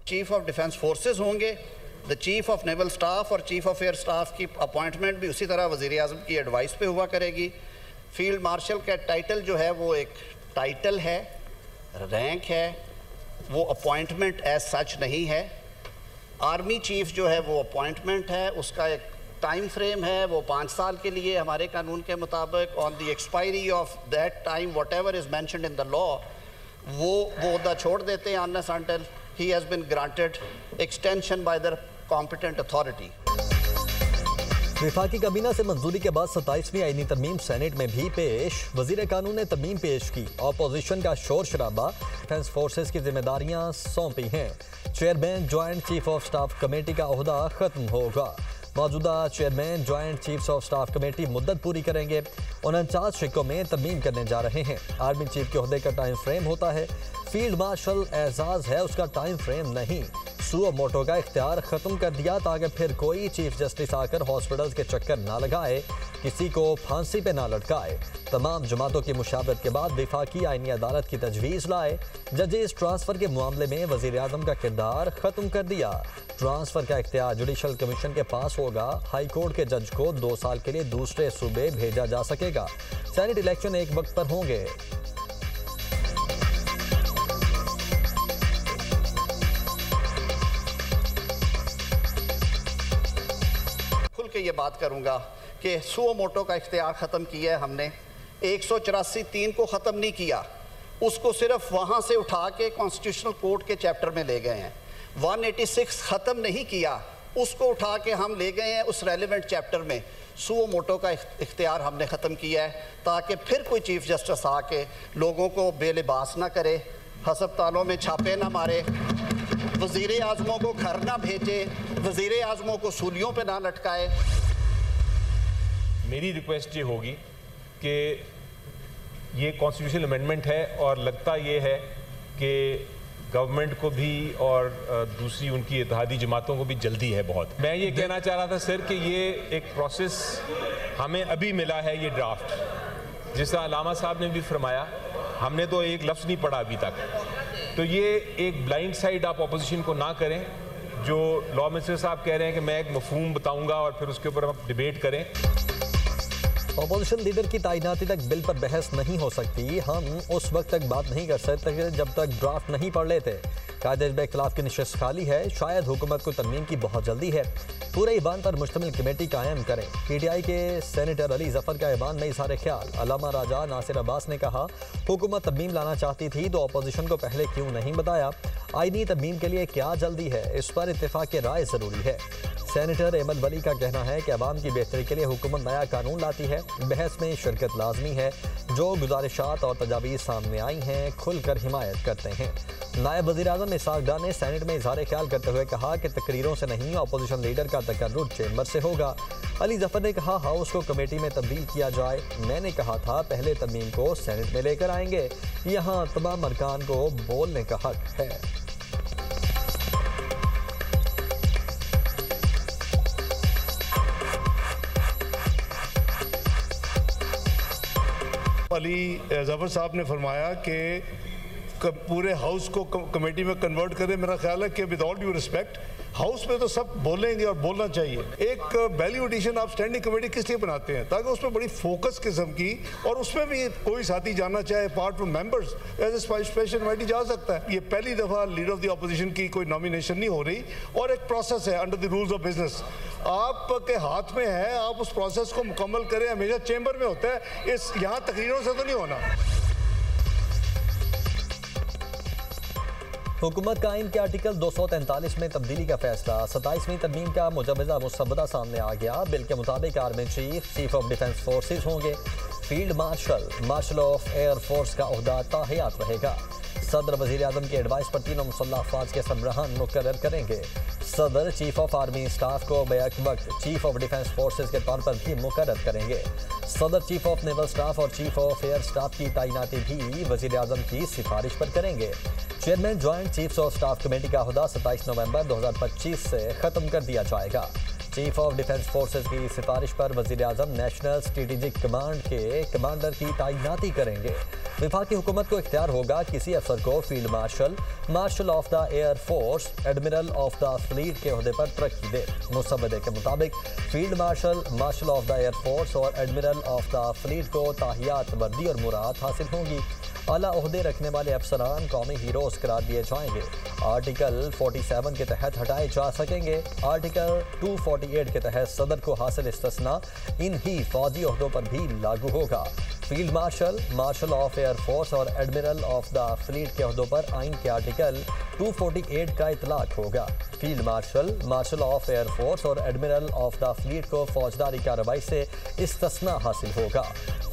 Chief of defence forces होंगे, the chief of naval staff और chief of air staff की appointment भी उसी तरह वज़ीर आज़म की एडवाइस पे हुआ करेगी। फील्ड मार्शल का टाइटल जो है वो एक टाइटल है, रैंक है, वो अपॉइंटमेंट एज सच नहीं है। आर्मी चीफ जो है वो अपॉइंटमेंट है, उसका एक टाइम फ्रेम है, वो 5 साल के लिए हमारे कानून के मुताबिक on the expiry of that time what ever is mentioned in the law वो ओहदा छोड़ देते हैं unless until he has been granted extension by the competent authority. वफाकी काबीना से मंजूरी के बाद 27वीं आईनी तरमीम सेनेट में भी पेश। वजीर कानून ने तरमीम पेश की। अपोजिशन का शोर शराबा। डिफेंस फोर्सेस की जिम्मेदारियां सौंपी हैं। Chairman joint chief of staff committee का ओहदा खत्म होगा। मौजूदा chairman joint chiefs of staff committee मुद्दत पूरी करेंगे। 49 शिकों में तरमीम करने जा रहे हैं। आर्मी चीफ के ओहदे का टाइम फ्रेम होता है। फील्ड मार्शल एजाज है, उसका टाइम फ्रेम नहीं। सुओ मोटो का इख्तियार ख़त्म कर दिया ताकि फिर कोई चीफ जस्टिस आकर हॉस्पिटल्स के चक्कर ना लगाए, किसी को फांसी पे ना लटकाए। तमाम जमातों की मुशावरत के बाद वफाकी आईनी अदालत की तजवीज़ लाए। जजेस ट्रांसफ़र के मामले में वज़ीर आज़म का किरदार ख़त्म कर दिया। ट्रांसफ़र का इख्तियार जुडिशल कमीशन के पास होगा। हाई कोर्ट के जज को 2 साल के लिए दूसरे सूबे भेजा जा सकेगा। सेनेट इलेक्शन एक वक्त पर होंगे। के ये बात करूंगा कि सुओ मोटो का इख्तियार ख़त्म किया है हमने। 184(3) को ख़त्म नहीं किया, उसको सिर्फ वहाँ से उठा के कॉन्स्टिट्यूशनल कोर्ट के चैप्टर में ले गए हैं। 186 ख़त्म नहीं किया, उसको उठा के हम ले गए हैं उस रेलिवेंट चैप्टर में। सुओ मोटो का इख्तियार हमने ख़त्म किया है ताकि फिर कोई चीफ जस्टिस आके लोगों को बेलिबास ना करे, हस्पतालों में छापे ना मारे, वज़ीर आज़मों को घर ना भेजे, वज़ीर आज़मों को सूलियों पे ना लटकाए। मेरी रिक्वेस्ट ये होगी कि ये कॉन्स्टिट्यूशनल अमेंडमेंट है और लगता ये है कि गवर्नमेंट को भी और दूसरी उनकी इत्तेहादी जमातों को भी जल्दी है बहुत। मैं ये कहना चाह रहा था सर कि ये एक प्रोसेस हमें अभी मिला है, ये ड्राफ्ट, जिसका अलामा साहब ने भी फरमाया, हमने तो एक लफ्ज़ नहीं पढ़ा अभी तक। तो ये एक ब्लाइंड साइड आप अपोजिशन को ना करें, जो लॉ मिनिस्टर साहब कह रहे हैं कि मैं एक मफहूम बताऊंगा और फिर उसके ऊपर आप डिबेट करें। अपोजिशन लीडर की तैनाती तक बिल पर बहस नहीं हो सकती। हम उस वक्त तक बात नहीं कर सकते जब तक ड्राफ्ट नहीं पढ़ लेते। कायदे के खिलाफ की निशस्त खाली है, शायद हुकूमत को तरमीम की बहुत जल्दी है। पूरे ईवान पर मुश्तमिल कमेटी कायम करें। PTI के सेनेटर अली जफर का ईवान में इज़हार ख्याल। अल्लामा राजा नासिर अब्बास ने कहा, हुकूमत तरमीम लाना चाहती थी तो अपोजिशन को पहले क्यों नहीं बताया। आईनी तरमीम के लिए क्या जल्दी है, इस पर इत्तेफाक राय ज़रूरी है। सेनेटर अहमद वली का कहना है कि अवाम की बेहतरी के लिए हुकूमत नया कानून लाती है, बहस में शिरकत लाजमी है। जो गुजारिशात और तजावीज़ सामने आई हैं खुलकर हिमायत करते हैं। नायब वज़ीर आज़म इसहाक डार ने सेनेट में इज़हार ख्याल करते हुए कहा कि तकरीरों से नहीं, अपोजिशन लीडर का तकर्रुर चेंबर से होगा। अली जफर ने कहा, हाउस को कमेटी में तब्दील किया जाए। मैंने कहा था पहले तरमीम को सेनेट में लेकर आएंगे, यहाँ तमाम अरकान को बोलने का हक है। अली जफर साहब ने फरमाया कि पूरे हाउस को कमेटी में कन्वर्ट करें। मेरा ख्याल है कि with all due respect, house में तो सब बोलेंगे और बोलना चाहिए। एक वैल्यू एडिशन आप स्टैंडिंग कमेटी किस लिए बनाते हैं, ताकि उसमें बड़ी फोकस किस्म की, और उसमें भी कोई साथी जाना चाहे part from members as a special committee जा सकता है। ये पहली दफ़ा लीडर ऑफ द अपोजिशन की कोई नॉमिनेशन नहीं हो रही, और एक प्रोसेस है under the rules of business, आपके हाथ में है, आप उस प्रोसेस को मुकम्मल करें। हमेशा चेंबर में होता है, इस यहाँ तकरीरों से तो नहीं होना। हुकूमत का आइन के आर्टिकल 243 में तब्दीली का फैसला। 27वीं तरमीम का मुजवजा मुसवदा सामने आ गया। बिल के मुताबिक army chief chief of defence forces होंगे। Field marshal marshal of air force का ओहदा ताहयात रहेगा। सदर वज़ीर आज़म की एडवाइस पर तीनों मुसल्लह अफवाज के सरबराहान मुकर्रर करेंगे। सदर चीफ ऑफ आर्मी स्टाफ को बैक वक्त चीफ ऑफ डिफेंस फोर्सेज के तौर पर भी मुकर्रर करेंगे। सदर चीफ ऑफ नेवल स्टाफ और चीफ ऑफ एयर स्टाफ की तैनाती भी वज़ीर आज़म की सिफारिश पर करेंगे। Chairman joint chiefs of staff committee का ओहदा 27 नवंबर 2025 से ख़त्म कर दिया जाएगा। चीफ ऑफ डिफेंस फोर्सेज की सिफारिश पर वज़ीर आज़म नेशनल स्ट्रेटेजिक कमांड के कमांडर की तैनाती करेंगे। वफाकी हुकूमत को इख्तियार होगा किसी अफसर को field marshal, marshal of the air force, admiral of the fleet के ओहदे पर तरक्की दे। मुसवदे के मुताबिक field marshal, marshal of the air force और एडमिरल ऑफ द फ्लीट को ताहियात, वर्दी और मुराद हासिल होंगी। आला ओहदे रखने वाले अफसरान कौमी हीरोज करार दिए जाएंगे। आर्टिकल 47 के तहत हटाए जा सकेंगे। आर्टिकल 248 के तहत सदर को हासिल इस्तिस्ना इन ही फौजी ओहदों पर भी लागू होगा। Field marshal, marshal of air force और एडमिरल ऑफ द फ्लीट के ओहदों पर आइन के आर्टिकल 248 का इतलाक होगा। Field marshal, marshal of air force और एडमिरल ऑफ द फ्लीट को फौजदारी कार्रवाई से इस्तिस्ना हासिल होगा।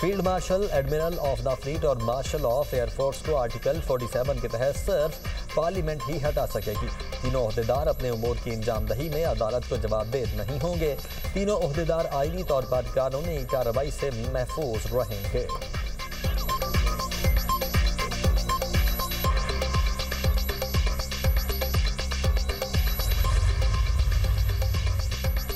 Field marshal, admiral of the fleet और मार्शल ऑफ एयर फोर्स को आर्टिकल 47 के तहत सिर्फ पार्लियामेंट ही हटा सकेगी। तीनों ओहदेदार अपने उमूर की इंजामदही में अदालत को जवाबदेह नहीं होंगे। तीनों ओहदेदार आईनी तौर पर कानूनी कार्रवाई से महफूज रहेंगे।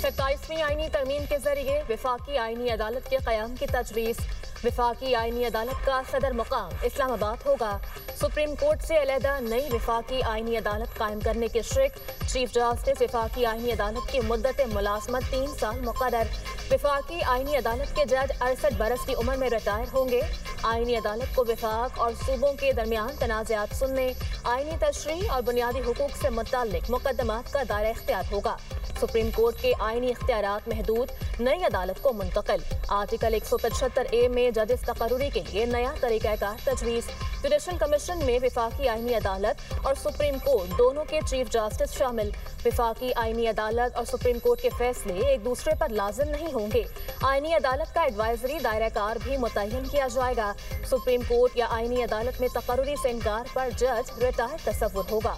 सत्ताईसवीं आईनी तरमीम के जरिए विफाकी आईनी अदालत के क़याम की तजवीज़। विफाकी आईनी अदालत का सदर मुकाम इस्लामाबाद होगा। सुप्रीम कोर्ट से अलहदा नई विफाकी आईनी अदालत कायम करने के शिक। चीफ जस्टिस विफाकी आईनी अदालत की मुद्दत मुलाजमत 3 साल मुक़र्रर। विफाकी आईनी अदालत के जज 68 बरस की उम्र में रिटायर होंगे। आईनी अदालत को विफाक और सूबों के दरमियान तनाज़ात सुनने, आईनी तशरीह और बुनियादी हुकूक से मुताल्लिक मुकदमात का दायरा इख्तियार होगा। सुप्रीम कोर्ट के आईनी इख्तियारात महदूद, नई अदालत को मुंतकिल। आर्टिकल 175A में जजेस तकर्रुरी के लिए नया तरीक़ाकार तजवीज़। जुडिशल कमीशन में विफाकी आईनी अदालत और सुप्रीम कोर्ट दोनों के चीफ जस्टिस शामिल। विफाकी आईनी अदालत और सुप्रीम कोर्ट के फैसले एक दूसरे पर लाजिम नहीं होंगे। आईनी अदालत का एडवाइजरी दायराकार भी मुतय्यन किया जाएगा। सुप्रीम कोर्ट या आईनी अदालत में तकर्रुरी से इनकार पर जज रिटायर तसव्वुर होगा।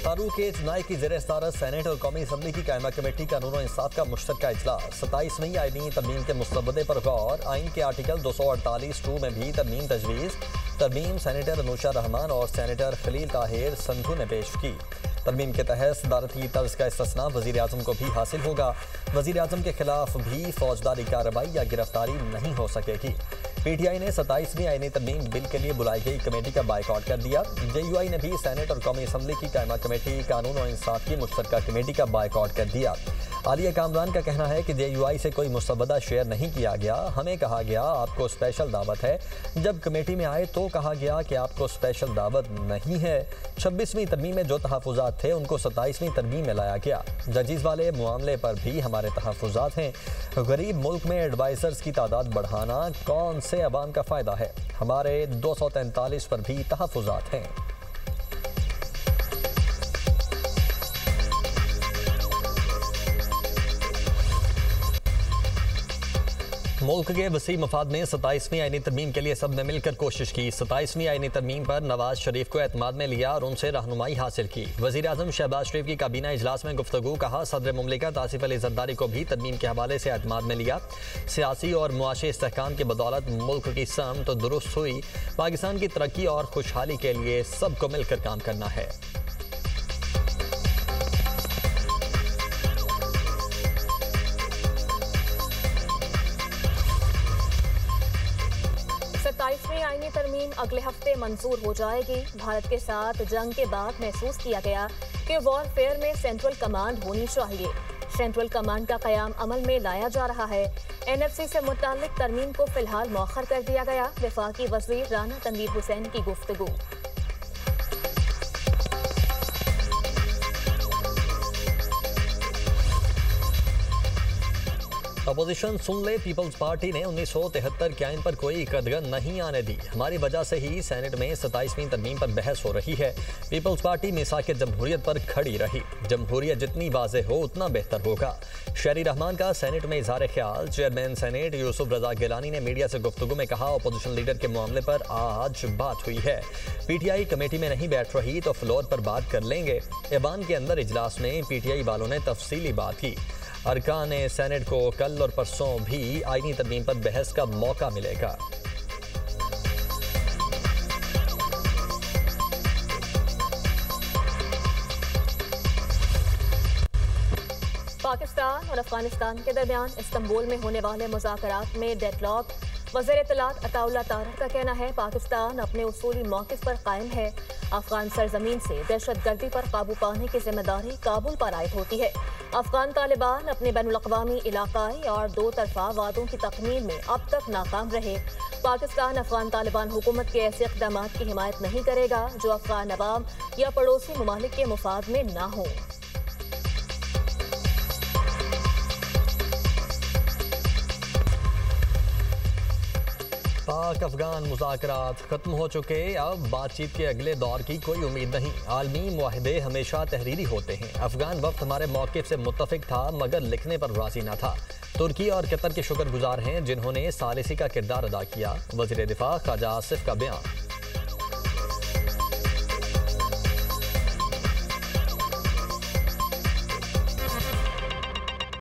फारूक के चुनाई की ज़ेर सदारत सेनेट और कौमी असम्बली की कायमा कमेटी कानून और इंसाफ का मुश्तरका इजलास। 27वीं आईनी तरमीम के मुस्तबदे पर गौर। आइन के आर्टिकल 248(2) में भी तरमीम तजवीज़। तरमीम सेनेटर अनुशा रहमान और सेनेटर खलील ताहिर संधू ने पेश की। तरमीम के तहत सदारती तर्ज का इस्तिस्ना वज़ीर आज़म को भी हासिल होगा। वज़ीर आज़म के खिलाफ भी फौजदारी कार्रवाई या गिरफ्तारी नहीं हो सकेगी। PTI ने 27वीं आईनी तरमीम बिल के लिए बुलाई गई कमेटी का बाइकआउट कर दिया। JUI ने भी सेनेट और कौमी असम्बली की कायमा कमेटी कानून और इंसाफ की मुश्तरका कमेटी का बाइकआउट कर दिया। आलिया कामरान का कहना है कि JUI से कोई मुसवदा शेयर नहीं किया गया। हमें कहा गया आपको स्पेशल दावत है। जब कमेटी में आए तो कहा गया कि आपको स्पेशल दावत नहीं है। 26वीं तरमीम में जो तहफ़्फ़ुज़ात थे उनको 27वीं तरमीम में लाया गया। जजीज़ वाले मामले पर भी हमारे तहफ़्फ़ुज़ात हैं। गरीब मुल्क में एडवाइज़र्स की तादाद बढ़ाना कौन से अवाम का फ़ायदा है। हमारे 243 पर भी तहफ़्फ़ुज़ात हैं। मुल्क के वसी मफाद में 27वीं आईनी तरमीम के लिए सब ने मिलकर कोशिश की। 27वीं आईनी तरमीम पर नवाज शरीफ को एतमाद में लिया और उनसे रहनुमाई हासिल की। वज़ीर आज़म शहबाज शरीफ की काबीना इजलास में गुफ्तगू। कहा सदर मुमलिकत आसिफ अली ज़रदारी को भी तरमीम के हवाले से एतमाद में लिया। सियासी और मुआशी इस्तेहकाम की बदौलत मुल्क की समत तो दुरुस्त हुई। पाकिस्तान की तरक्की और खुशहाली के लिए सबको मिलकर काम करना है। आईनी तरमीम अगले हफ्ते मंजूर हो जाएगी। भारत के साथ जंग के बाद महसूस किया गया कि वॉरफेयर में सेंट्रल कमांड होनी चाहिए। सेंट्रल कमांड का क़याम अमल में लाया जा रहा है। NFC से मुताल्लिक तरमीम को फिलहाल मौखर कर दिया गया। वफाकी वज़ीर राना तनवीर हुसैन की गुफ्तगू। अपोजिशन सुन ले, पीपल्स पार्टी ने 1973 के आइन पर कोई कदगन नहीं आने दी। हमारी वजह से ही सेनेट में 27वीं तरमीम पर बहस हो रही है। पीपल्स पार्टी मिसाक जमहूरियत पर खड़ी रही। जमहूरियत जितनी वाज़ेह हो उतना बेहतर होगा। शहरी रहमान का सेनेट में इजहार ख्याल। चेयरमैन सेनेट यूसुफ रजा गिलानी ने मीडिया से गुफ्तगू में कहा अपोजिशन लीडर के मामले पर आज बात हुई है। PTI कमेटी में नहीं बैठ रही तो फ्लोर पर बात कर लेंगे। ऐवान के अंदर इजलास में PTI वालों ने तफसीली बात की। अरकान सेनेट को कल और परसों भी आईनी तरमीम पर बहस का मौका मिलेगा। पाकिस्तान और अफगानिस्तान के दरमियान इस्तांबुल में होने वाले मुज़ाकरात में डेडलॉक। वज़ीर इत्तलात अताउल्लाह तारर का कहना है पाकिस्तान अपने उसूली मौक़िफ़ पर कायम है। अफगान सरजमीन से दहशतगर्दी पर काबू पाने की जिम्मेदारी काबुल पर आयद होती है। अफगान तालिबान अपने बैनुल-अक़वामी, इलाकाई और दो तरफ़ा वादों की तकमील में अब तक नाकाम रहे। पाकिस्तान अफगान तालिबान हुकूमत के ऐसे इक़दामात की हिमायत नहीं करेगा जो अफगान अवाम या पड़ोसी ममालिक के मुफाद में ना हो। पाक अफगान मुज़ाकरात खत्म हो चुके, अब बातचीत के अगले दौर की कोई उम्मीद नहीं। आलमी मुआहदे हमेशा तहरीरी होते हैं। अफगान वक्त हमारे मौक़िफ़ से मुत्तफ़िक था मगर लिखने पर राज़ी न था। तुर्की और कतर के शुक्रगुजार हैं जिन्होंने सालिसी का किरदार अदा किया। वज़ीर दिफ़ा ख्वाजा आसिफ का बयान।